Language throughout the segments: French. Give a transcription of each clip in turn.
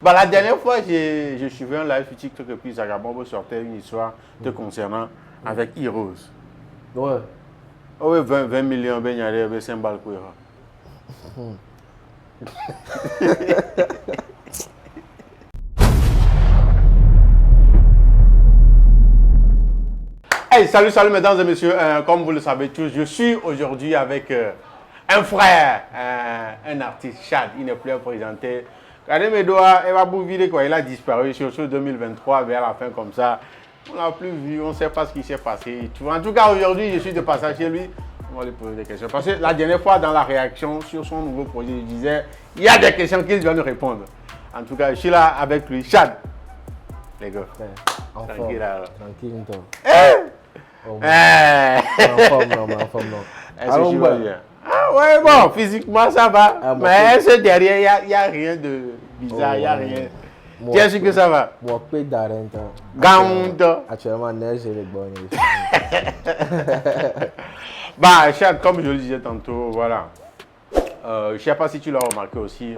Bah, la dernière fois, je suivais un live sur TikTok et puis Zagabombo sortait une histoire te concernant avec Heroes. Ouais. Oh oui, 20 millions, ben y'a des 5 balles pour Hey, salut, salut mesdames et messieurs, comme vous le savez tous, je suis aujourd'hui avec un frère, un artiste, Chad, il n'est plus à présenter. Regardez mes doigts, il va bouger quoi, il a disparu, surtout 2023, vers la fin comme ça. On n'a plus vu, on ne sait pas ce qui s'est passé. En tout cas, aujourd'hui, je suis de passage chez lui. On va lui poser des questions. Parce que la dernière fois, dans la réaction sur son nouveau projet, je disais, il y a des questions qu'il doit nous répondre. En tout cas, je suis là avec lui. Chad, les gars. Tranquille, toi. En forme, non. Est-ce que tu vas bien? Ah ouais, bon, physiquement ça va. Ah, mais est-ce que derrière, il n'y a rien de bizarre, il n'y a rien. Tu es sûr que ça va? Moi, je suis d'arrêt. Actuellement, neige et les bonnes. Bah, Chad, comme je le disais tantôt, voilà. Je ne sais pas si tu l'as remarqué aussi.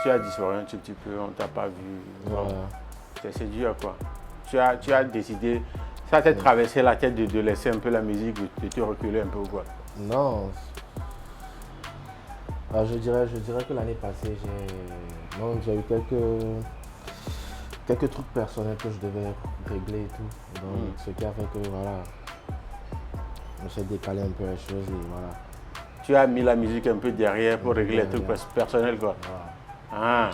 Tu as disparu un tout petit peu, on ne t'a pas vu. Ouais. C'est dur, quoi. Tu as décidé, ça t'a traversé la tête de laisser un peu la musique, de te reculer un peu ou quoi? Non. Je dirais que l'année passée, j'ai eu quelques trucs personnels que je devais régler et tout. Donc, ce qui a fait que, voilà, je me suis décalé un peu les choses et voilà. Tu as mis la musique un peu derrière pour régler les trucs personnels, quoi. Voilà. Ah.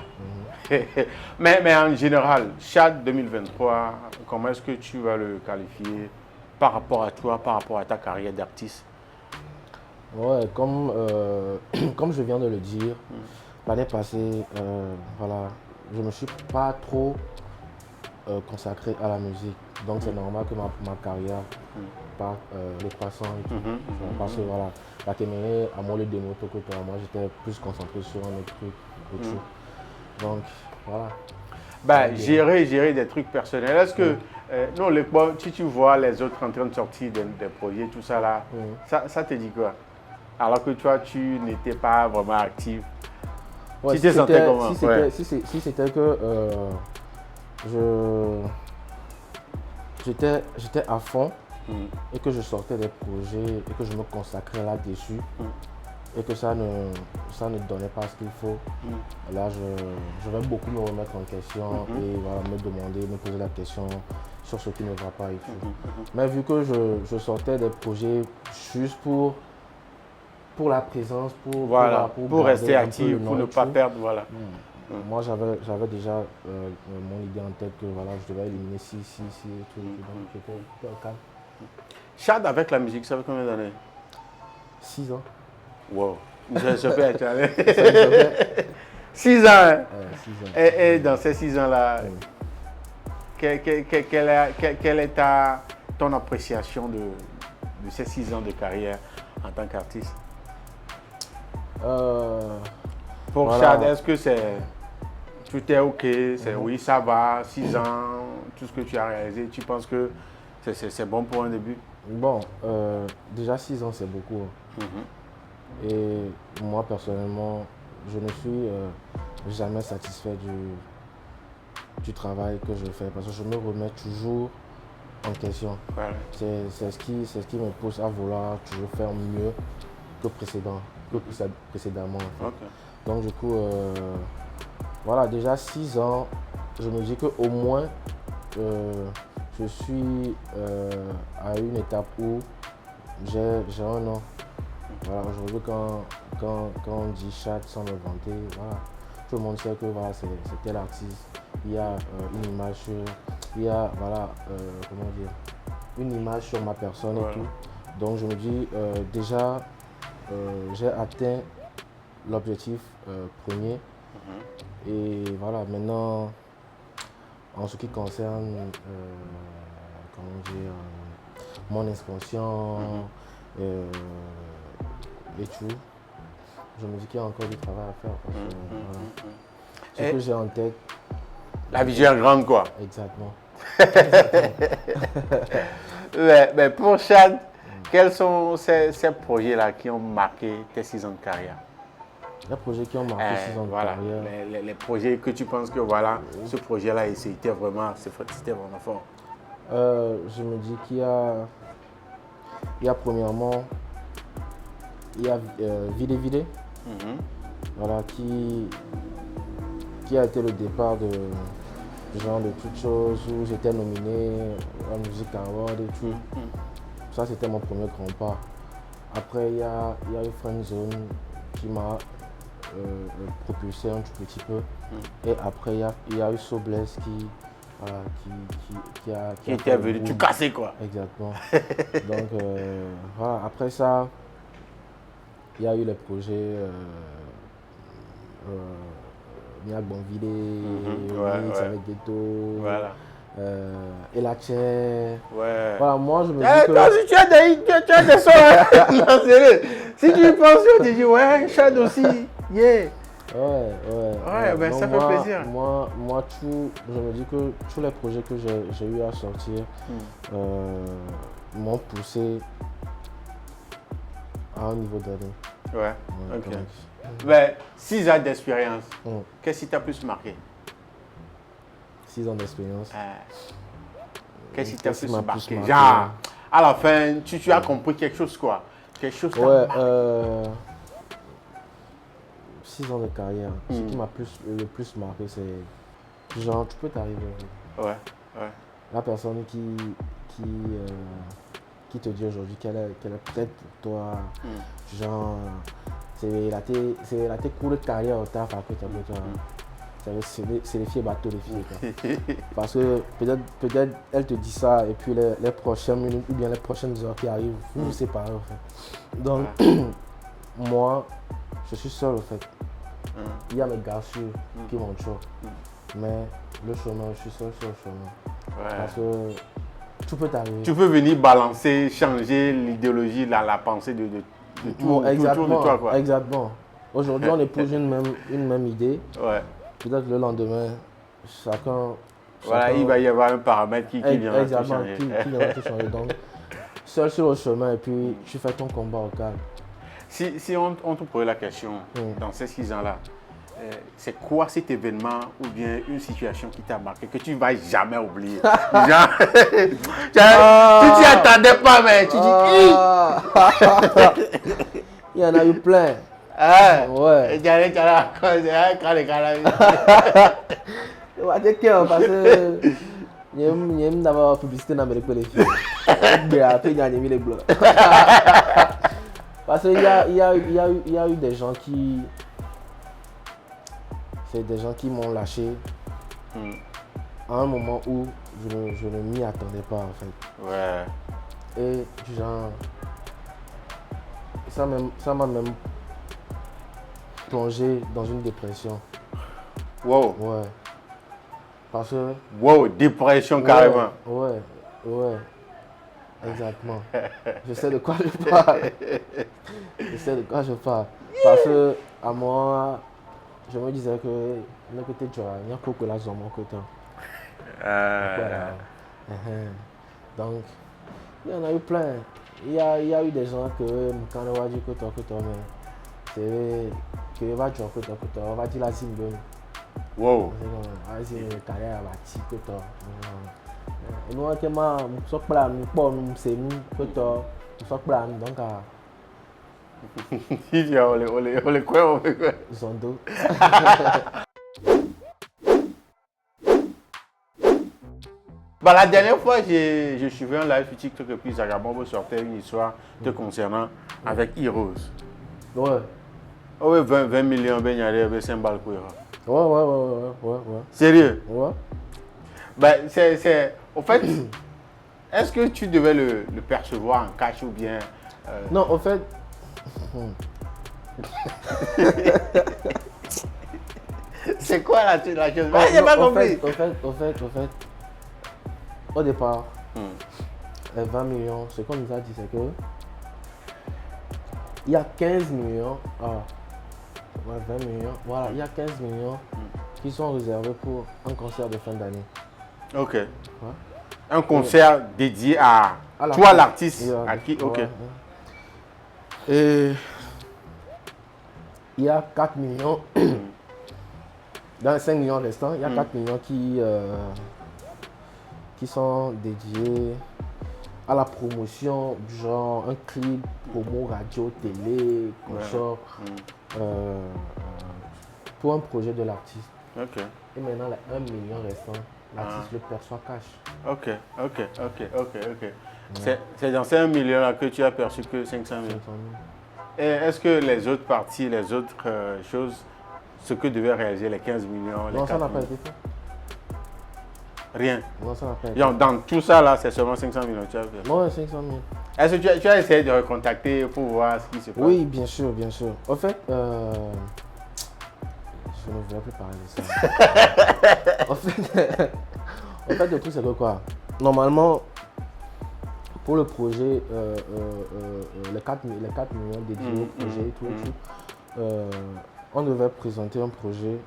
Mais en général, Chad 2023, comment est-ce que tu vas le qualifier par rapport à toi, par rapport à ta carrière d'artiste? Ouais, comme je viens de le dire, l'année passée, voilà, je ne me suis pas trop consacré à la musique. Donc c'est normal que ma carrière part le passant et tout. Parce que voilà, la terminée à moi le démo que toi, moi j'étais plus concentré sur un autre truc et tout. Donc voilà. Bah, gérer des trucs personnels. Est-ce que, non, si tu vois les autres en train de sortir des projets, tout ça là, ça te dit quoi? Alors que toi, tu n'étais pas vraiment actif. Ouais, tu te sentais comment? Si c'était que j'étais à fond et que je sortais des projets et que je me consacrais là-dessus et que ça ne donnait pas ce qu'il faut, là je vais beaucoup me remettre en question et voilà, me demander, me poser la question sur ce qui ne va pas et tout. Mais vu que je sortais des projets juste pour la présence, pour rester actif, pour ne pas perdre, voilà. Moi, j'avais déjà mon idée en tête que voilà, je devais éliminer si, et tout. Donc, j'étais au calme. Chad, avec la musique, ça fait combien d'années? 6 ans. Wow. Je peux être 6 ans. Hein? 6 ans. Et dans ces 6 ans-là, quelle est ton appréciation de ces 6 ans de carrière en tant qu'artiste? Pour voilà. Chad, est-ce que tout est OK? Oui, ça va, 6 ans, tout ce que tu as réalisé, tu penses que c'est bon pour un début? Bon, déjà 6 ans, c'est beaucoup. Et moi, personnellement, je ne suis jamais satisfait du travail que je fais parce que je me remets toujours en question. Voilà. C'est ce qui me pousse à vouloir toujours faire mieux que précédemment. En fait. Okay. Donc du coup, voilà, déjà 6 ans, je me dis qu'au moins, je suis à une étape où j'ai un nom. Voilà, aujourd'hui, quand on dit Chad sans me vanter, voilà, tout le monde sait que voilà, c'est tel artiste. Il y a une image une image sur ma personne et tout. Donc je me dis déjà, j'ai atteint l'objectif premier. Et voilà, maintenant, en ce qui concerne mon inscription et tout, je me dis qu'il y a encore du travail à faire. Parce que, ce que j'ai en tête. La vision est grande, quoi. Exactement. mais pour Chad, quels sont ces projets-là qui ont marqué tes 6 ans de carrière? Les projets qui ont marqué 6 ans de voilà, carrière. les projets que tu penses que voilà, ce projet-là, c'était vraiment fort. Je me dis qu'il y a premièrement, il y a Vidé Vidé, voilà, qui a été le départ de toutes choses où j'étais nominé à Music Award et tout. Ça, c'était mon premier grand pas. Après, il y a eu Friendzone qui m'a propulsé un tout petit peu. Et après, il y a eu Sobless qui était venu, tu cassais quoi. Exactement. Donc, voilà. Après ça, il y a eu les projets Miak Bonville, Remix avec Ghetto, et la chair. Voilà, moi je me dis que... Toi, si tu as des sons, non, sérieux. Si tu y penses, tu te dis, ouais, Chad aussi, yeah. Ouais, ben donc ça fait plaisir. Moi, je me dis que tous les projets que j'ai eu à sortir m'ont poussé à un niveau donné. Ouais, ok. Ben, 6 ans d'expérience, qu'est-ce qui t'a plus marqué? 6 ans d'expérience. Qu'est-ce qui t'a plus marqué? Genre, à la fin, tu as compris quelque chose quoi? Quelque chose ouais, 6 ans de carrière. Ce qui m'a le plus marqué, c'est genre, tu peux t'arriver. Ouais. La personne qui te dit aujourd'hui qu'elle est prête pour toi, genre, c'est la cours de carrière au taf après toi. C'est les filles bateaux, les filles. Parce que peut-être elle te dit ça et puis les prochaines minutes ou bien les prochaines heures qui arrivent, vous vous séparez en fait. Donc, moi, je suis seul en fait. Il y a mes gars sûrs qui m'entourent. Mais le chemin, je suis seul sur le chemin. Parce que tout peut arriver. Tu peux venir balancer, changer l'idéologie, la pensée de tout autour de toi quoi. Exactement. Aujourd'hui, on épouse une même idée. Ouais. Peut-être le lendemain, chacun... Voilà, il va y avoir un paramètre qui viendra tout changer. Qui viendra tout changer. Donc, seul sur le chemin et puis tu fais ton combat au calme. Si on te pose la question, dans ces 6 ans-là, c'est quoi cet événement ou bien une situation qui t'a marqué, que tu ne vas jamais oublier? Genre, tu t'y attendais pas, mais tu dis... Il y en a eu plein. Ouais. Parce que il y a d'abord publicité dans les filles. Après, il y a les blocs. Parce qu'il y a eu des gens qui... C'est des gens qui m'ont lâché à un moment où je ne m'y attendais pas en fait. Ouais. Et genre... Ça m'a même plongé dans une dépression. Wow. Ouais. Parce que... Wow, dépression carrément. Ouais. Exactement. Je sais de quoi je parle. Parce que à moi, je me disais que le côté tu as un peu là sur mon côté. Donc, il y en a eu plein. Il y a eu des gens que quand on va dire que mais c'est que va dire que on va dire la Zimbabwe. Wow. C'est carrière va dire que toi. Et nous on sommes pas nous c'est nous que toi nous sommes pas donc on les quoi. Zondo. Bah, la dernière fois, je suivais un live sur TikTok et puis Zagabombo sortait une histoire te concernant avec Heroes. Ouais. Oh oui, 20 millions, ben y'a 5 balles pour Heroes. Ouais. Sérieux? Ouais. Bah, au fait, est-ce que tu devais le percevoir en cash ou bien... Non, au fait... C'est quoi la chose? J'ai pas compris. Au fait, au départ, les 20 millions, ce qu'on nous a dit, c'est que il y a 15 millions, 20 millions, voilà, il y a 15 millions qui sont réservés pour un concert de fin d'année. Ok. Ouais. Un concert dédié à toi, l'artiste, à qui? Ok. Ouais. Et il y a 4 millions, dans les 5 millions restants, il y a 4 millions qui sont dédiés à la promotion, du genre un clip, promo, radio, télé, consort, pour un projet de l'artiste. Ok. Et maintenant, les 1 million restants, l'artiste le perçoit cash. Ok. C'est dans ces 1 million-là que tu as perçu que 500 000. 500 000. Et est-ce que les autres parties, les autres choses, ce que devaient réaliser les 15 millions, les Non, 4 ça n'a pas millions, été fait. rien. Non, ça n'a pas été Genre, dans tout ça, là, c'est seulement 500 millions que tu as fait. Non, 500 000. Est-ce que tu as essayé de recontacter pour voir ce qui se passe? Oui, bien sûr, bien sûr. En fait, je ne voulais plus parler de ça. en fait, le truc, c'est que quoi? Normalement, pour le projet, les 4 millions dédiés au projet et tout, on devait présenter un projet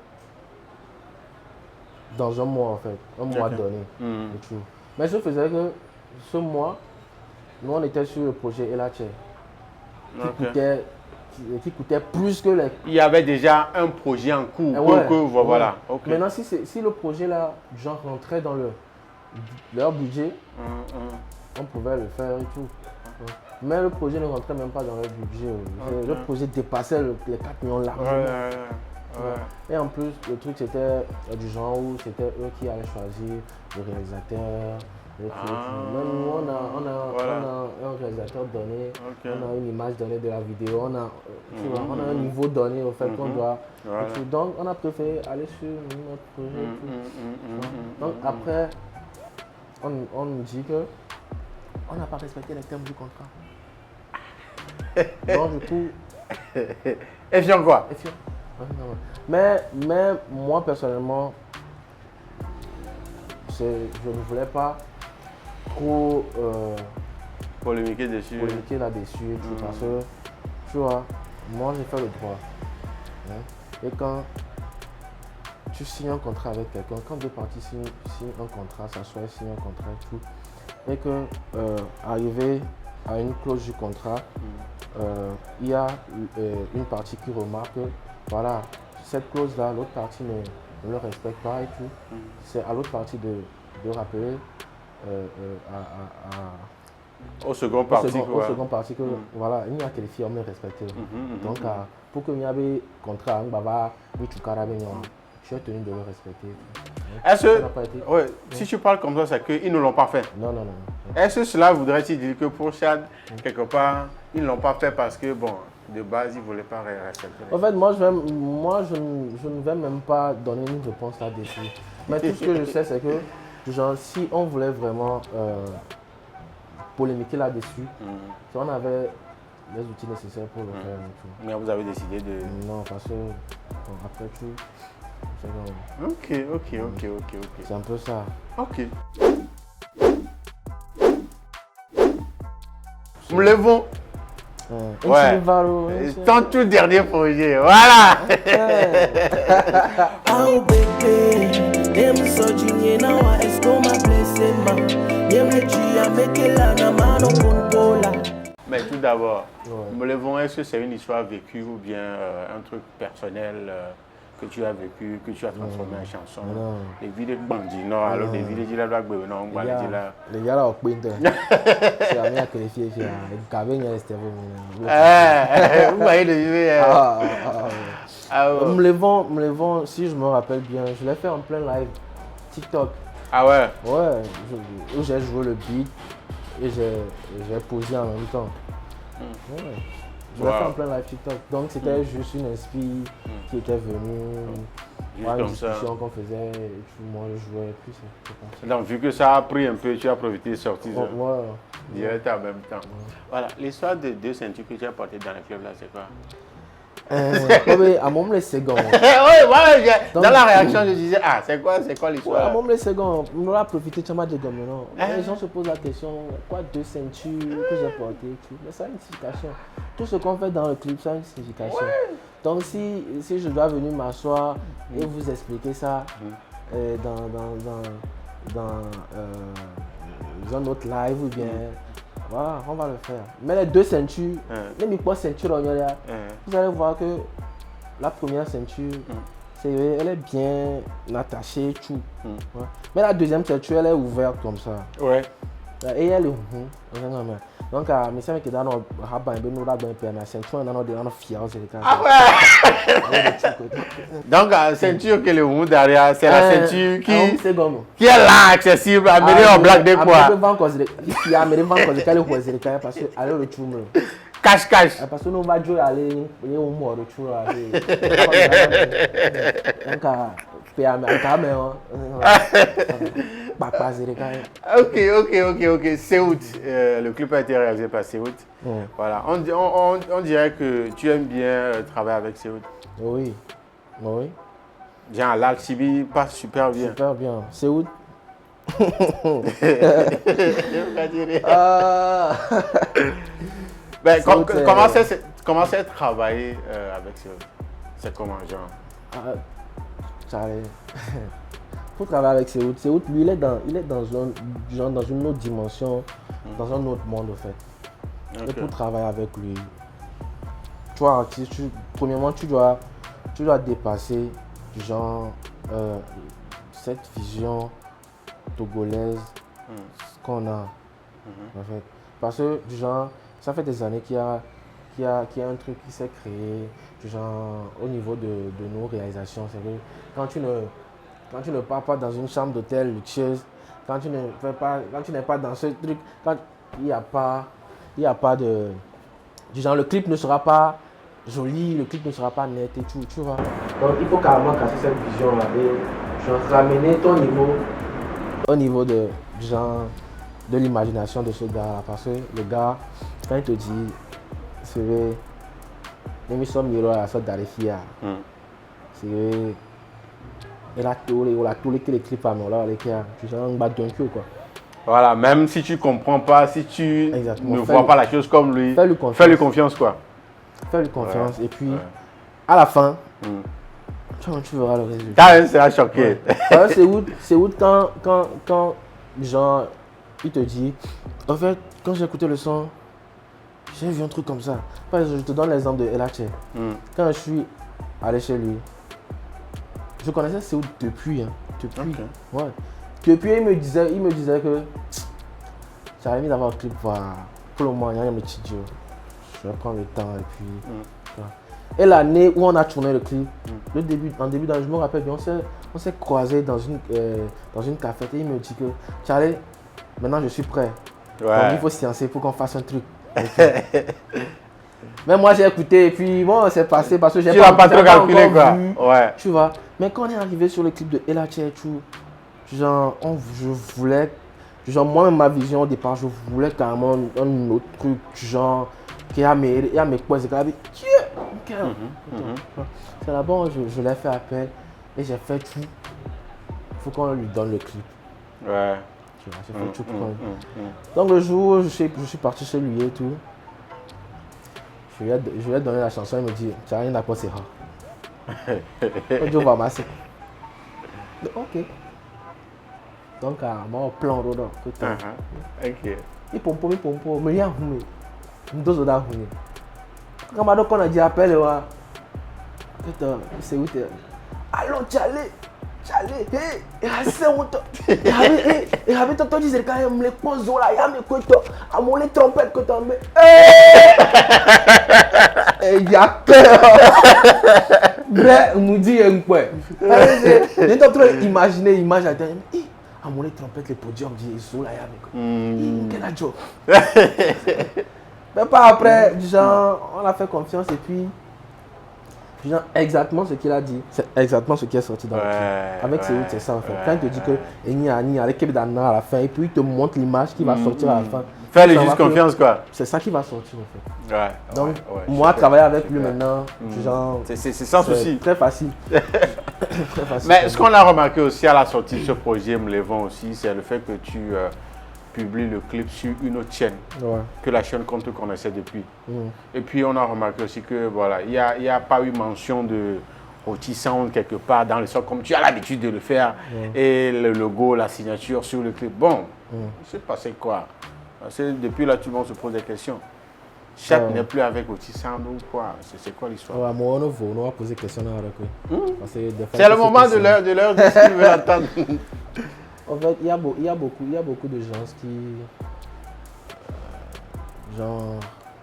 dans un mois, en fait, un mois donné. Et tout. Mais je faisais que ce mois, nous, on était sur le projet Elache, qui coûtait plus que les... Il y avait déjà un projet en cours. Voilà. Okay. Maintenant, si le projet là, genre, rentrait dans leur budget, on pouvait le faire et tout. Mais le projet ne rentrait même pas dans leur budget. Le projet dépassait les 4 millions largement. Et en plus, le truc c'était du genre où c'était eux qui allaient choisir le réalisateur. Même nous, on a un réalisateur donné, on a une image donnée de la vidéo, on a un niveau donné au fait qu'on doit. Donc on a préféré aller sur notre projet. Donc après, on nous dit que on n'a pas respecté les termes du contrat. Donc du coup... Effiant quoi? Effiant. Mais moi personnellement, je ne voulais pas trop polémiquer là-dessus, parce que tu vois, moi j'ai fait le droit. Et quand tu signes un contrat avec quelqu'un, quand deux parties signent un contrat, s'assoient, signent un contrat et tout, et que arrivé à une clause du contrat, il y a une partie qui remarque que voilà, cette clause-là, l'autre partie ne le respecte pas et tout. C'est à l'autre partie de rappeler au second parti que voilà, il n'y a que les filles on me respecter. Donc pour que il y ait un contrat, je suis tenu de le respecter. Est-ce que, si tu parles comme ça, c'est qu'ils ne l'ont pas fait? Non. Est-ce que cela voudrait-il dire que pour Chad, quelque part, ils ne l'ont pas fait parce que, bon, de base, ils ne voulaient pas respecter? En fait, moi, je ne vais même pas donner une réponse là-dessus. Mais tout ce que je sais, c'est que, genre, si on voulait vraiment polémiquer là-dessus, si on avait les outils nécessaires pour le faire et tout. Mais vous avez décidé de... Non, parce que, bon, après tout... Ok. C'est un peu ça. Ok. Nous levons. Ton tout dernier projet. Voilà. Mais tout d'abord, nous levons, est-ce que c'est une histoire vécue ou bien un truc personnel que tu as vécu, que tu as transformé en chanson? Les vidéos de bandits, non, alors des vidéos de la blague, non, on va les dire là. Les gars là, on peut c'est la meilleure qualifiée, c'est un cabine, c'était vous voyez le vidéo. Me levant, si je me rappelle bien, je l'ai fait en plein live TikTok. Ah ouais? Ouais, où j'ai joué le beat et j'ai posé en même temps. Ouais. Je l'ai fait en plein live TikTok. Donc c'était juste une inspi qui était venue, une discussion qu'on faisait, et puis moi je jouais, et puis c'est donc vu que ça a pris un peu, tu as profité de sortir direct en même temps. Voilà, l'histoire de 2 ceintures que tu as portées dans le club là, c'est quoi? À mon second. Dans la réaction, je disais, c'est quoi l'histoire? À mon second, on a profité de de gomme. Les gens se posent la question, quoi 2 ceintures que j'ai portées? Mais ça a une signification. Tout ce qu'on fait dans le clip, ça a une signification. Donc si je dois venir m'asseoir et vous expliquer ça dans un autre live ou bien... Voilà, on va le faire. Mais les 2 ceintures, même pas ceinture, vous allez voir que la première ceinture, elle est bien attachée, tout. Ouais. Mais la deuxième ceinture, elle est ouverte comme ça. Ouais. Et elle est donc, mais c'est que dans le rabat, la ceinture, dans le fier, c'est le cas. Ah ouais! Donc, la ceinture que le monde derrière, c'est la ceinture qui est là, accessible, à mener en blague de quoi? Il y a mes banques, parce que allez le tour. Cache. Parce que nous va jouer aller au mois de tour. Ok. Seoud, le clip a été réalisé par Seoud. Voilà. On dirait que tu aimes bien travailler avec Seoud. Oui. Genre, l'Alchibi passe super bien. Super bien. Seoud. Ben, comment c'est travailler avec Seoud? C'est comment, genre? Pour travailler avec Seoud, lui, il est dans une autre dimension, dans un autre monde, en fait. Okay. Et pour travailler avec lui, premièrement, tu dois dépasser, genre, cette vision togolaise qu'on a, en fait. Parce que, genre, ça fait des années qu'il y a un truc qui s'est créé, genre, au niveau de nos réalisations. C'est que quand tu ne pars pas dans une chambre d'hôtel luxueuse, quand tu n'es pas dans ce truc, quand il n'y a pas de... Genre, le clip ne sera pas joli, le clip ne sera pas net et tout, tu vois. Donc, il faut carrément casser cette vision-là et genre, ramener ton niveau au niveau de l'imagination de ce gars-là. Parce que le gars, quand il te dit, c'est vrai, même si on est à la sorte d'Arifia, c'est vrai. Et la tour que les clips à nous là, tu sens un bas d'un quoi. Voilà, même si tu comprends pas, si tu ne vois pas la chose comme lui, fais-lui confiance quoi. Fais-lui confiance et puis à la fin, tu verras le résultat. Ça sera choqué. C'est où quand genre il te dit, en fait quand j'ai écouté le son, j'ai vu un truc comme ça. Par exemple, je te donne l'exemple de Elache. Quand je suis allé chez lui, je connaissais Seoud depuis. Okay. Ouais. Depuis, il me disait que j'avais envie d'avoir un clip pour le moment, il y a un petit Dieu. Je vais prendre le temps et puis. Et l'année où on a tourné le clip, en début d'année, je me rappelle bien, on s'est croisés dans une cafette et il me dit que Charlie, maintenant je suis prêt. Ouais. Donc il faut sciencer pour qu'on fasse un truc. Mais moi j'ai écouté et puis bon c'est passé parce que j'ai pas trop calculé quoi. Ouais. Tu vois. Mais quand on est arrivé sur le clip de Elache et tout, genre je voulais, genre moi ma vision au départ, je voulais carrément un autre truc genre qui a mes points et c'est là-bas je l'ai fait appel et j'ai fait tout. Il faut qu'on lui donne le clip. Ouais. Tu vois, j'ai fait tout pour Donc le jour où je suis parti chez lui et tout. Je lui ai donné la chanson, il me dit, tu n'as rien à quoi, c'est rare. On va masser. Ok. Donc, moi, on plan de ok. Il pompe, mais il y a un houmé. Une dose de houmé. Quand on a dit appel, c'est où tu es? Allons, Charlie, hey, c'est où tu es? Et avec ton temps, disait quand même les poses là, il y a mes couteaux, à mon les trompettes que tu as mis. Et il y a peur. Bref, on me dit un peu. Je suis en train d'imaginer l'image à terre. À mon les trompettes, les podiums, ils sont là, il y a mes couteaux. Quel job. Mais pas après, genre, on a fait confiance et puis. Genre, exactement ce qu'il a dit, c'est exactement ce qui est sorti dans le clip. Avec Seoud, c'est ça en fait. Quand il te dit que Eni avec Kebedana à la fin, et puis il te montre l'image qui va sortir à la fin. Fais-lui juste confiance quoi. C'est ça qui va sortir en fait. Ouais. Donc, moi, travailler avec lui maintenant, genre. C'est sans souci. Très facile. Très facile. Mais ce qu'on a remarqué aussi à la sortie de ce projet Mlevon aussi, c'est le fait que tu publie le clip sur une autre chaîne que la chaîne qu'on te connaissait depuis. Et puis on a remarqué aussi que voilà, il n'y a pas eu mention de Roti Sound quelque part dans le son comme tu as l'habitude de le faire et le logo, la signature sur le clip. Bon, c'est passé quoi? Depuis là tout le monde se pose des questions. Chad n'est plus avec Otisando ou quoi? C'est quoi l'histoire? Ouais, moi, on va poser question avec eux. C'est le moment de leur dire ce qu'ils veulent entendre. En fait, il y a beaucoup de gens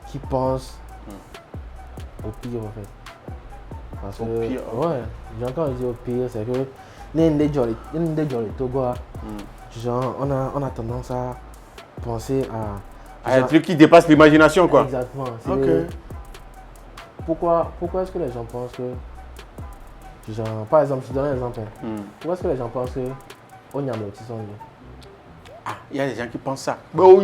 qui pensent au pire, en fait. Parce au que, pire? ouais, quand on dit au pire, c'est que les Togo, genre, on a tendance à penser à un truc qui dépasse l'imagination, quoi. Exactement. Okay. Pourquoi est-ce que les gens pensent que, genre, par exemple, je te donne un exemple. Pourquoi est-ce que les gens pensent que Onyame est Otisando? Ah, il y a des gens qui pensent ça. Bon,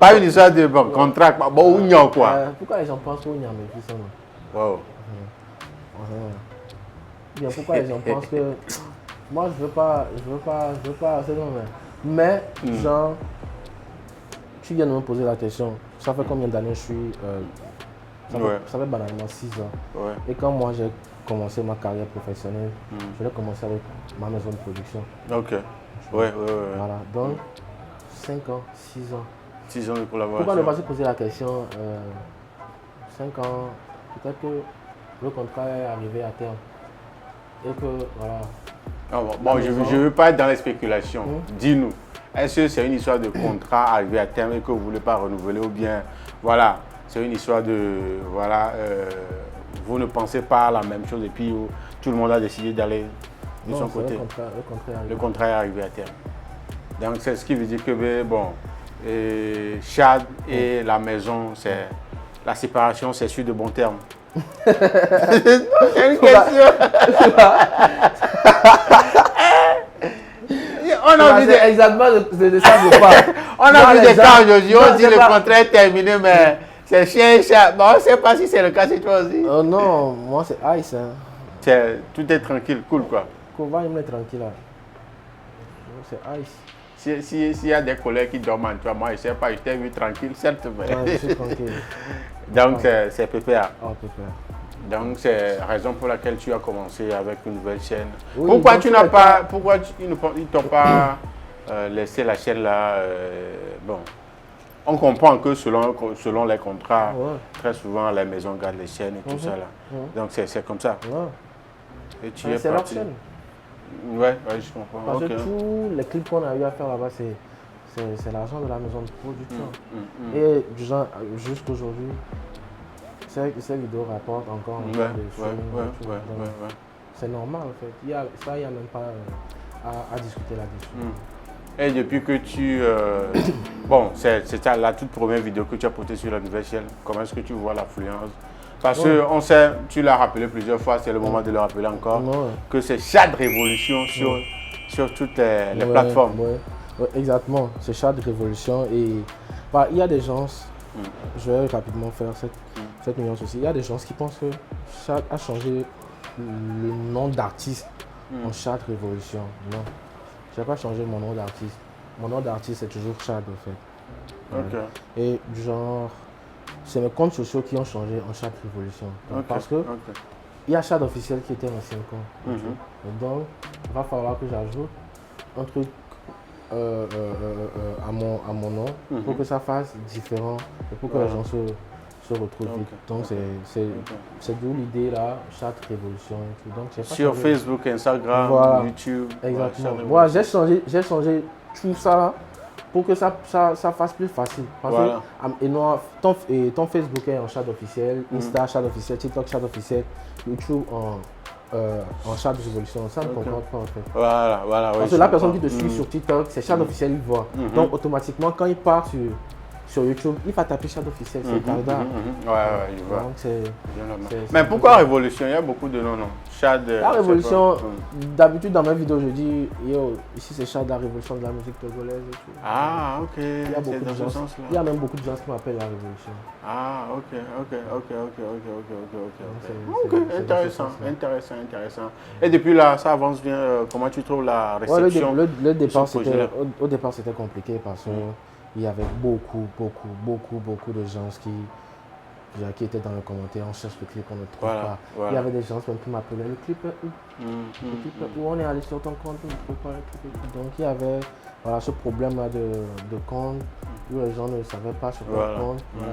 pas une histoire de contrat, bon, quoi. Pourquoi les gens pensent qu'Onyame est Otisando? Wow. Bien, pourquoi les gens pensent que moi je veux pas, c'est non, mais genre, tu viens de me poser la question, ça fait combien d'années je suis, ça fait banalement 6 ans. Ouais. Et quand moi j'ai commencé ma carrière professionnelle, je l'ai commencé avec ma maison de production. Ok. Ouais. Voilà, donc 5 ans, 6 ans. 6 ans de collaboration. Pourquoi ne pas se poser la question 5 ans, peut-être que le contrat est arrivé à terme. Et que, voilà. Bon, je ne veux pas être dans les spéculations. Dis-nous, est-ce que c'est une histoire de contrat arrivé à terme et que vous ne voulez pas renouveler ou bien, voilà, c'est une histoire de, voilà, vous ne pensez pas à la même chose et puis tout le monde a décidé d'aller de son côté. Le contrat est arrivé à terme. Donc, c'est ce qui veut dire que, bon, Chad et la maison, c'est la séparation, c'est sur de bons termes. C'est une question. On a vu exactement de ça je parle. On a vu des cas aujourd'hui, on dit le contrat est terminé, mais c'est chien et chat. Bon, on ne sait pas si c'est le cas chez toi aussi. Non, moi c'est Ice. Hein. Tout est tranquille, cool quoi. Comment il me tranquille là? C'est Ice. S'il y a des collègues qui dorment en toi, moi je ne sais pas, je t'ai vu tranquille, certes. Mais... Ouais, je suis tranquille. Donc c'est PPA. Oh, PPA. Donc c'est la raison pour laquelle tu as commencé avec une nouvelle chaîne. Oui, pourquoi ils ne t'ont pas laissé la chaîne là bon, on comprend que selon les contrats, très souvent les maisons gardent les chaînes et tout ça là. Donc c'est comme ça. Et tu es c'est leur chaîne. Ouais, je comprends. Parce que tous les clips qu'on a eu à faire là-bas, c'est l'argent de la maison de production. Et jusqu'aujourd'hui, ces vidéos rapportent encore c'est normal en fait. Il n'y a même pas à discuter là-dessus. Et depuis que tu... bon, c'est la toute première vidéo que tu as postée sur la nouvelle chaîne. Comment est-ce que tu vois l'affluence? Parce que on sait, tu l'as rappelé plusieurs fois, c'est le moment de le rappeler encore, que c'est Chad Révolution sur toutes les plateformes. Exactement, c'est Chad Révolution et il y a des gens, je vais rapidement faire cette nuance aussi, il y a des gens qui pensent que Chad a changé le nom d'artiste en Chad Révolution. Non, je n'ai pas changé mon nom d'artiste. Mon nom d'artiste c'est toujours Chad en fait. Et du genre, c'est mes comptes sociaux qui ont changé en Chad Révolution. Parce que il y a Chad officiel qui était en 5 ans. Donc, il va falloir que j'ajoute un truc à mon nom pour que ça fasse différent et pour que les gens se retrouvent vite. Donc, c'est d'où l'idée là, Chad Révolution et tout. Donc, sur Facebook, Instagram, YouTube. Exactement. Moi, j'ai changé tout ça là, pour que ça fasse plus facile. Parce que ton Facebook est en Chad officiel, Insta Chad officiel, TikTok Chad officiel, YouTube en Chad Révolution. Ça ne comprend pas en fait. Voilà. Parce que la personne qui te suit sur TikTok, c'est Chad officiel, il voit. Donc automatiquement, quand il part sur YouTube, il va taper Chad officiel, c'est Tarda. Je vois. Donc, mais pourquoi Révolution? Il y a beaucoup de noms, non? Chad. La Révolution, d'habitude dans mes vidéos, je dis, yo, ici c'est Chad, la Révolution de la musique togolaise et tout. Ah, ok. Il y a beaucoup de gens. Il y a même beaucoup de gens qui m'appellent la Révolution. Ah, ok. Intéressant. Et depuis là, ça avance bien. Comment tu trouves la réception? Au départ, c'était compliqué parce que il y avait beaucoup de gens qui étaient dans les commentaires, on cherche le clip, on ne trouve pas. Il y avait des gens qui m'appelaient, le clip est où? Le clip est où? On est allé sur ton compte, on ne trouve pas le clip. Donc il y avait ce problème-là de compte. où les gens ne savaient pas se comprendre. Voilà,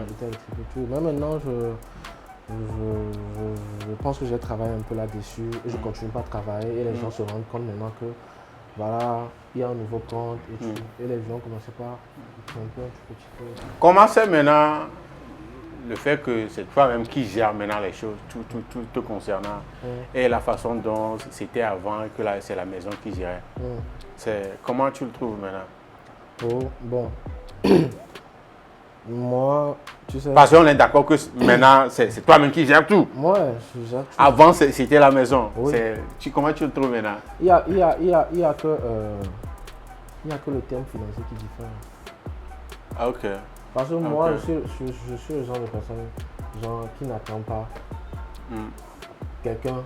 mais maintenant, je pense que j'ai travaillé un peu là-dessus et je continue pas à travailler et les gens se rendent compte maintenant que voilà, il y a un nouveau compte et les gens commençaient par un petit peu. Comment c'est maintenant le fait que c'est toi-même qui gère maintenant les choses, tout te concernant, et la façon dont c'était avant, que là c'est la maison qui gérait. Comment tu le trouves maintenant? Oh, bon. Moi, tu sais... Parce qu'on est d'accord que maintenant, c'est toi-même qui gères tout. Moi, je gère tout. Avant, c'était la maison. Oui. Comment tu le trouves maintenant? Il y a que le terme financier qui diffère. Ah, ok. Parce que moi, je suis le genre de personne qui n'attend pas quelqu'un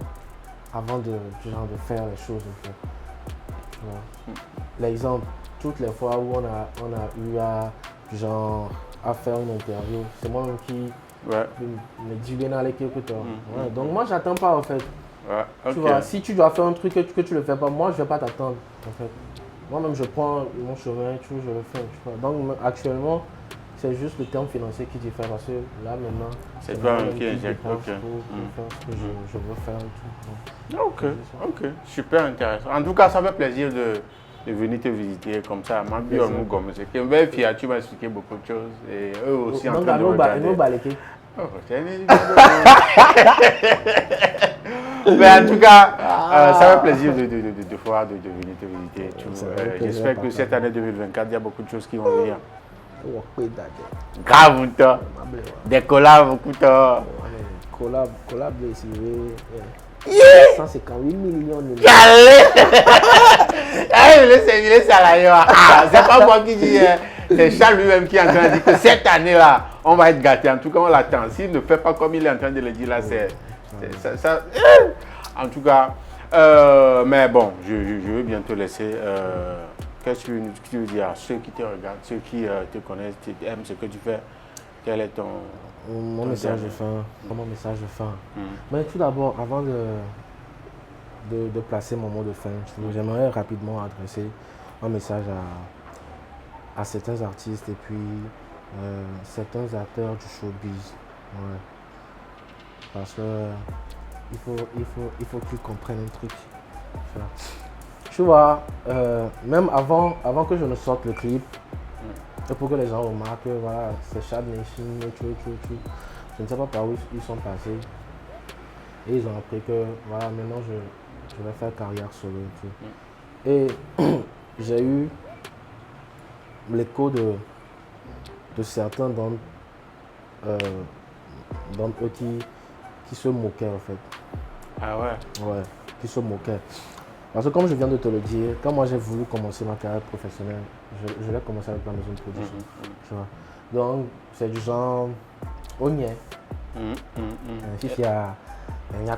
avant de faire les choses. En fait. L'exemple, toutes les fois où on a eu à faire une interview, c'est moi-même qui me dis bien aller quelque temps. Donc moi, j'attends pas en fait. Tu vois, si tu dois faire un truc que tu le fais pas, moi, je vais pas t'attendre en fait. Moi-même, je prends mon chemin, je le fais. Tu vois. Donc actuellement, c'est juste le terme financier qui diffère parce que là maintenant, c'est toi-même qui injecte. Pour faire ce que je veux faire et tout. Ok, super intéressant. En tout cas, ça fait plaisir de venir te visiter comme ça. Moi, tu m'as expliqué beaucoup de choses et eux aussi en train de regarder. Mais en tout cas, ça fait plaisir de venir te visiter. J'espère que cette année 2024, il y a beaucoup de choses qui vont venir. Grave, toi. Des collabs, beaucoup toi. Collab, c'est 158 millions de il est salarié. C'est pas moi qui dis, c'est Charles lui-même qui est en train de dire que cette année-là, on va être gâté. En tout cas, on l'attend. S'il ne fait pas comme il est en train de le dire là, ça. En tout cas, mais bon, je veux bien te laisser. Qu'est-ce que tu veux dire à ceux qui te regardent, ceux qui te connaissent, aiment ce que tu fais? Quel est mon message de fin? Comment message de fin? Mais tout d'abord, avant de placer mon mot de fin, j'aimerais rapidement adresser un message à certains artistes et puis certains acteurs du showbiz. Ouais. Parce que il faut qu'ils comprennent un truc. Tu vois, même avant que je ne sorte le clip, et pour que les gens remarquent que voilà, c'est Chad Nation, je ne sais pas par où ils sont passés. Et ils ont appris que voilà, maintenant je vais faire carrière solo. Et j'ai eu l'écho de certains d'entre eux qui se moquaient en fait. Ah ouais? Ouais, qui se moquaient. Parce que comme je viens de te le dire, quand moi j'ai voulu commencer ma carrière professionnelle, je l'ai commencé avec la maison de production. Tu vois. Donc c'est du genre, on y est. Si il y a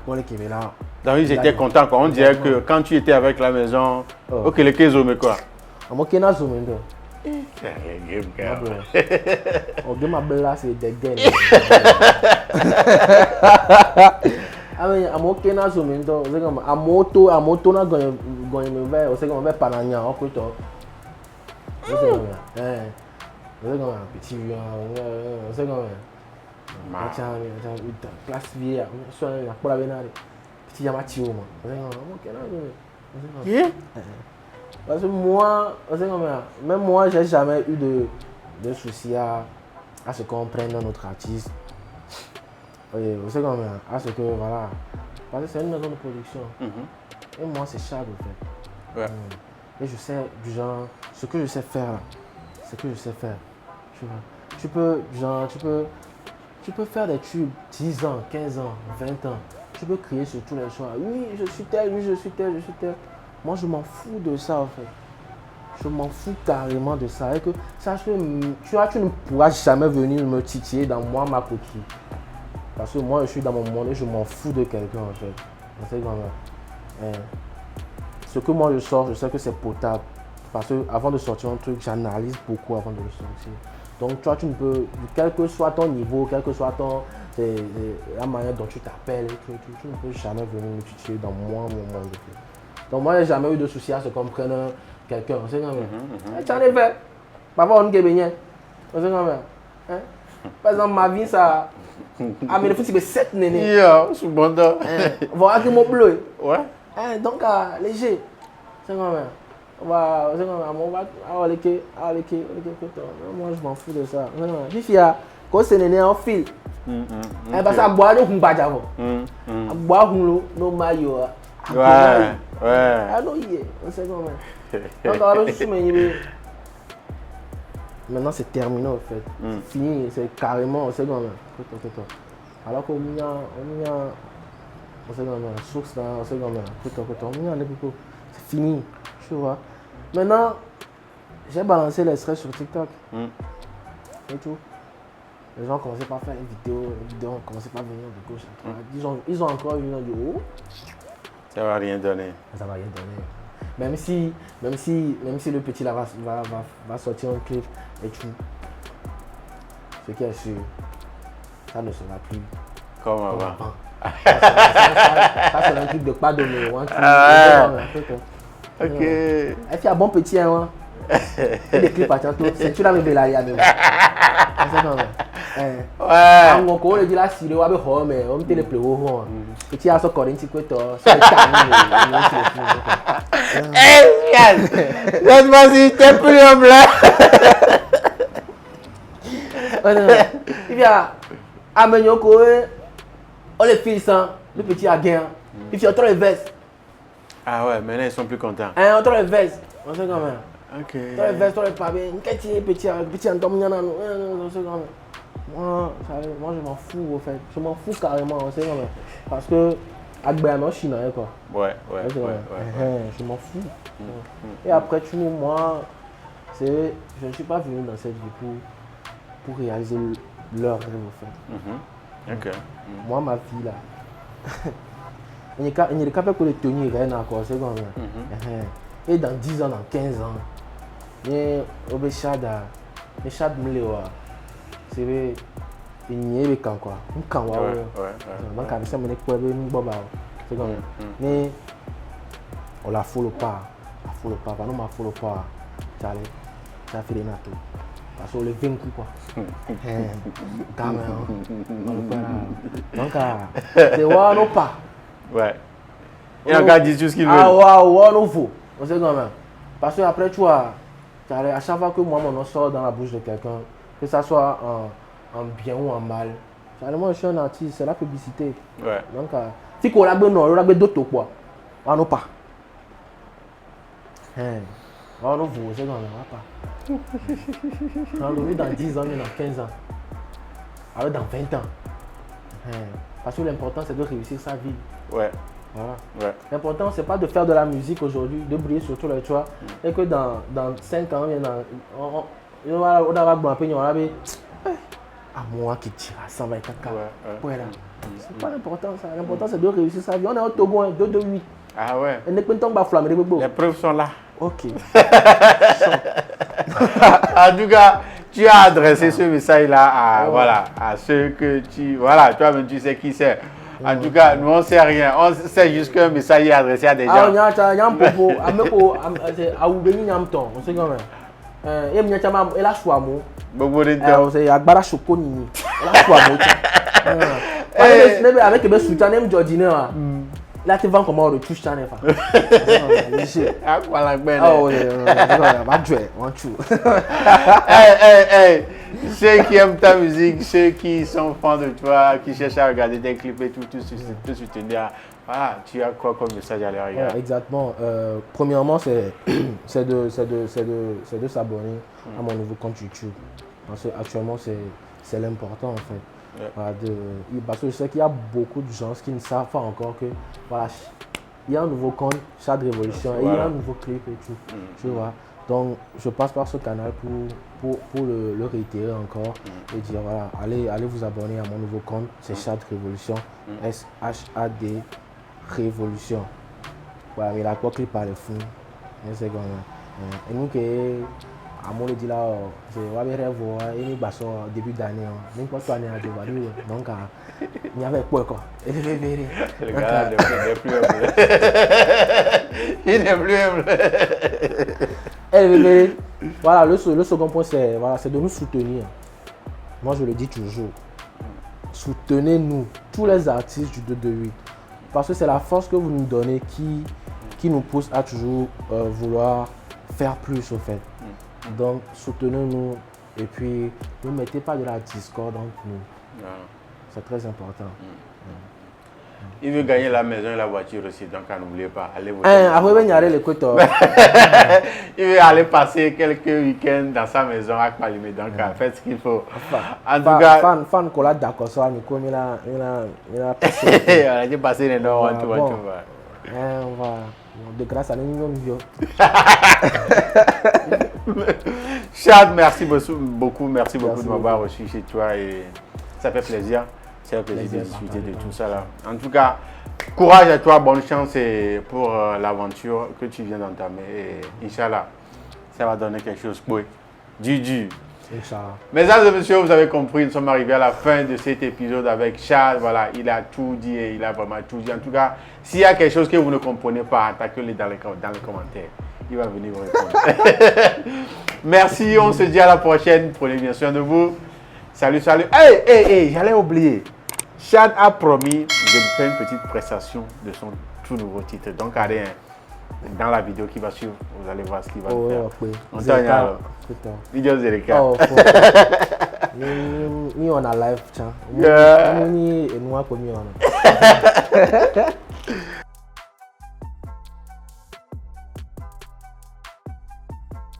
quoi qui est là. Donc ils étaient contents quoi. On dirait que quand tu étais avec la maison, ok, les 15 hommes quoi. On m'a zoomé. On dit ma belle c'est des gains. Ah mais à mon kena zoomendo, c'est comme à moto na gonye me ver, c'est comme ver pananya en côté. C'est comme petit vieux, c'est comme place vie, soit pour la venare. Petit yamati au moi. C'est comme mon kena zoomé. Parce que moi, c'est comme même moi j'ai jamais eu de soucis à ce qu'on prenne notre artiste. C'est comme à ce que voilà, parce que c'est une maison de production. Et moi c'est Chad en fait. Et je sais du genre ce que je sais faire là, ce que je sais faire. Tu peux faire des tubes 10 ans, 15 ans, 20 ans. Tu peux crier sur tous les choix. Oui, je suis tel, oui, je suis tel. Moi je m'en fous de ça en fait. Je m'en fous carrément de ça. Et que sache que tu ne pourras jamais venir me titiller dans ma coquille. Parce que moi je suis dans mon monde et je m'en fous de quelqu'un en fait. Ce que moi je sors, je sais que c'est potable. Parce que avant de sortir un truc, j'analyse beaucoup avant de le sortir. Donc toi tu ne peux, quel que soit ton niveau, quel que soit la manière dont tu t'appelles, tu ne peux jamais venir me titiller dans mon monde. Donc moi j'ai jamais eu de souci à ce qu'on prenne quelqu'un. Tu en es fait. Papa on est bien. On sait quand même. Hein? Par exemple, ma vie, ça. Ah, mais le foot, c'est 7 nénés. Yo, je suis bon dedans. Voilà que mon bleu. Ouais. Donc, léger. C'est quand même. On va aller moi je m'en fous de ça. Fifi quand c'est néné en fil. Parce que boire de kumba javo. Boire no mayo. Ouais. Ah non on sait comment. Maintenant c'est terminé en fait. Fini, c'est carrément on sait comment. Alors qu'on y a on sait comment source là, on sait comment. C'est fini, tu vois. Maintenant, j'ai balancé les stress sur TikTok. Et tout. Les gens commençaient pas à faire une vidéo ne commençait pas à venir de gauche à droite. Ils ont encore une du haut. Ça va rien donner. Ça va rien donner. Même si le petit là va sortir un clip et tout. Ce qui est sûr, ça ne sera plus comme avant. Ça c'est un truc de pas donner. Ok. Elle fait un bon petit hein. Et des clips à tantôt. C'est tu l'as mis là il y a même. Ouais. On connaît dit là si le wa be ho mais on te le plus haut. Petit à ce Corinthi quoi ça yes. Cette fois-ci t'es plus humble. Il vient à Menyoko on les fils le petit à gain. Il fait trop les vestes. Ah ouais, maintenant ils sont plus contents. On trouve les vestes. On sait quand même. Ok. Toi les vestes, toi les pavés. Petit en tom on sait quand même. Moi je m'en fous au fait. Je m'en fous carrément, on sait quand même. Parce que Agbeano Chine quoi. Ouais. Je m'en fous. Et après tu nous moi je ne suis pas venu dans cette vie pour réaliser leur rêve au fait. Ok. Moi ma vie là. Il n'y a pas que les tenir rien encore, c'est comme ça. Et dans 10 ans, dans 15 ans, il y a des chats c'est il n'y a pas quoi. Donc, avec ça, c'est comme ça. Mais on la follow pas. Quand on ne follow pas, ça fait des natos. Parce qu'on les vaincu quoi. Quand même. Donc, c'est ouais, non pas. Ouais. Il y a un gars qui dit tout ce qu'il veut. Ah ouais, nouveau. On sait quand même. Parce que après, tu vois, à chaque fois que moi, mon nom sort dans la bouche de quelqu'un, que ça soit en bien ou en mal, moi, je suis un artiste, c'est la publicité. Ouais. Donc, si on a besoin d'autres quoi, on n'a pas. On nouveau, on sait quand même, on n'a pas. On dans 10 ans, dans 15 ans. Alors, dans 20 ans. Parce que l'important, c'est de réussir sa vie. Ouais. Voilà. Ouais. L'important, c'est pas de faire de la musique aujourd'hui, de briller sur tous les toits. Et que dans 5 ans, on va à moi qui tire à 120 caca. Ouais. C'est pas l'important, ça. L'important, c'est de réussir sa vie. On est au Togo, 2-2-8. Ah ouais. Et les preuves sont là. Ok. En tout cas, tu as adressé ce message-là à ceux que toi-même tu sais qui c'est. En tout cas, nous on ne sait rien. On sait juste qu'un message est adressé à des gens. Il y a un propos, on sait quand même. Il y a un choix. C'est Agbara Chokoni. Avec le soutien de Georgine. Là, tu vas comment retouche ça n'est pas. Ceux qui aiment ta musique, ceux qui sont fans de toi, qui cherchent à regarder tes clips et tout te soutenir. Voilà, tu as quoi comme message à leur égard? Exactement. Premièrement, c'est de s'abonner à mon nouveau compte YouTube. Parce qu'actuellement, c'est l'important en fait. Ouais. Parce que je sais qu'il y a beaucoup de gens qui ne savent pas encore que voilà, il y a un nouveau compte, Chad Révolution, et il y a un nouveau clip et tout. Tu vois. Donc je passe par ce canal pour le réitérer encore et dire voilà, allez vous abonner à mon nouveau compte, c'est Chad Révolution, SHAD Révolution. Voilà, il a quoi clip par les fous. Et nous à mon dit là, c'est un début d'année, n'importe quoi année à devoir. Donc il y avait quoi quoi. Le gars n'est plus humble. Il n'est plus humble. Voilà, le second point, c'est voilà, de nous soutenir. Moi, je le dis toujours. Soutenez-nous, tous les artistes du 228. Parce que c'est la force que vous nous donnez qui nous pousse à toujours vouloir faire plus, au fait. Donc, soutenez-nous et puis ne mettez pas de la discorde entre nous. C'est très important. Il veut gagner la maison et la voiture aussi, donc n'oubliez pas, allez voter. Il veut aller passer quelques week-ends dans sa maison à Palimé, donc faites ce qu'il faut. En tout cas, fan Cola d'accord, ça il a passé les noms, on va de grâce à nous. Chad, merci beaucoup de m'avoir reçu chez toi et ça fait plaisir. C'est un plaisir de discuter de tout ça là. En tout cas, courage à toi, bonne chance pour l'aventure que tu viens d'entamer. Et Inch'Allah, ça va donner quelque chose pour du. Inch'Allah. Mesdames et messieurs, vous avez compris, nous sommes arrivés à la fin de cet épisode avec Chad. Voilà, il a tout dit et il a vraiment tout dit. En tout cas, s'il y a quelque chose que vous ne comprenez pas, attaquez-le dans les commentaires. Il va venir vous répondre. Merci, on se dit à la prochaine. Prenez bien soin de vous. Salut. Hey, j'allais oublier. Chad a promis de me faire une petite prestation de son tout nouveau titre. Donc, allez, dans la vidéo qui va suivre, vous allez voir ce qu'il va faire. On t'en vidéo Zereka. Ni on a live, tiens. Ni et nous a commis.